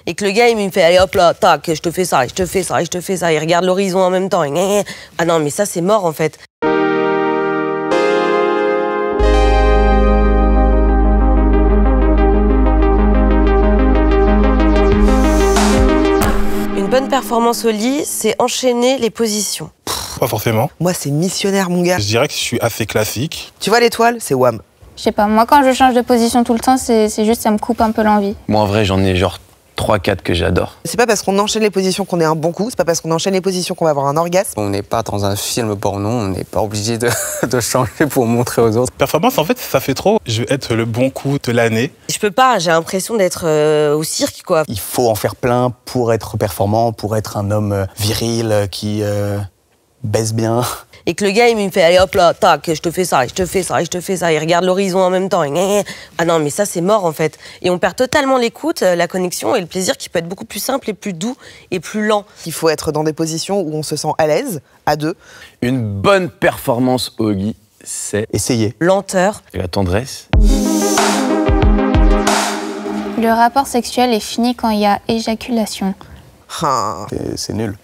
Et que le gars, il me fait, allez hop là, tac, je te fais ça, je te fais ça, je te fais ça. Il regarde l'horizon en même temps. Ah non, mais ça, c'est mort, en fait. Une bonne performance au lit, c'est enchaîner les positions. Pas forcément. Moi, c'est missionnaire, mon gars. Je dirais que je suis assez classique. Tu vois l'étoile, c'est Wham. Je sais pas, moi quand je change de position tout le temps, c'est juste ça me coupe un peu l'envie. Moi en vrai j'en ai genre 3-4 que j'adore. C'est pas parce qu'on enchaîne les positions qu'on est un bon coup, c'est pas parce qu'on enchaîne les positions qu'on va avoir un orgasme. On n'est pas dans un film porno, on n'est pas obligé de changer pour montrer aux autres. Performance, en fait, ça fait trop. Je veux être le bon coup de l'année. Je peux pas, j'ai l'impression d'être au cirque, quoi. Il faut en faire plein pour être performant, pour être un homme viril qui baise bien. Et que le gars, il me fait, allez hop là, tac, je te fais ça, je te fais ça, je te fais ça. Il regarde l'horizon en même temps. Ah non, mais ça, c'est mort, en fait. Et on perd totalement l'écoute, la connexion et le plaisir qui peut être beaucoup plus simple et plus doux et plus lent. Il faut être dans des positions où on se sent à l'aise, à deux. Une bonne performance au lit, c'est Essayer. Lenteur. la tendresse. Le rapport sexuel est fini quand il y a éjaculation. Ah. C'est nul.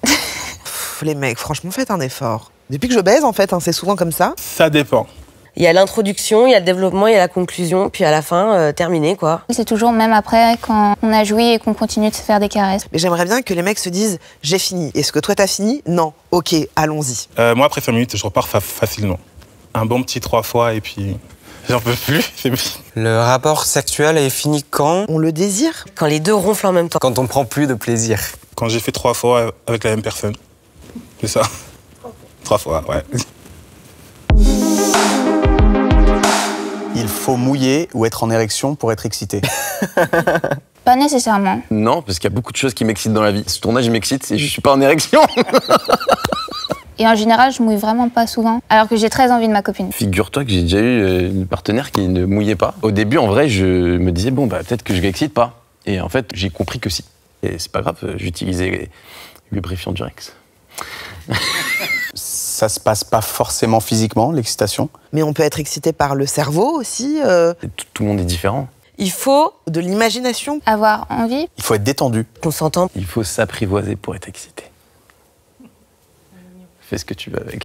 Les mecs, franchement, faites un effort. Depuis que je baise, en fait, c'est souvent comme ça. Ça dépend. Il y a l'introduction, il y a le développement, il y a la conclusion, puis à la fin, terminé, quoi. C'est toujours même après quand on a joui et qu'on continue de se faire des caresses. Mais j'aimerais bien que les mecs se disent « j'ai fini ». Est-ce que toi, t'as fini? Non. Ok, allons-y. Moi, après 5 minutes, je repars facilement. Un bon petit 3 fois et puis j'en peux plus. Le rapport sexuel est fini quand? On le désire. Quand les deux ronflent en même temps. Quand on prend plus de plaisir. Quand j'ai fait 3 fois avec la même personne. C'est ça. 3 fois, ouais. Il faut mouiller ou être en érection pour être excité. Pas nécessairement. Non, parce qu'il y a beaucoup de choses qui m'excitent dans la vie. Ce tournage, il m'excite et je suis pas en érection. Et en général, je mouille vraiment pas souvent, alors que j'ai très envie de ma copine. Figure-toi que j'ai déjà eu une partenaire qui ne mouillait pas. Au début, en vrai, je me disais, bon, bah, peut-être que je l'excite pas. Et en fait, j'ai compris que si. Et c'est pas grave, j'utilisais les lubrifiants Durex. Ça se passe pas forcément physiquement, l'excitation. Mais on peut être excité par le cerveau aussi. Tout le monde est différent. Il faut De l'imagination. Avoir envie. Il faut être détendu. qu'on s'entende. Il faut s'apprivoiser pour être excité. Fais ce que tu veux avec.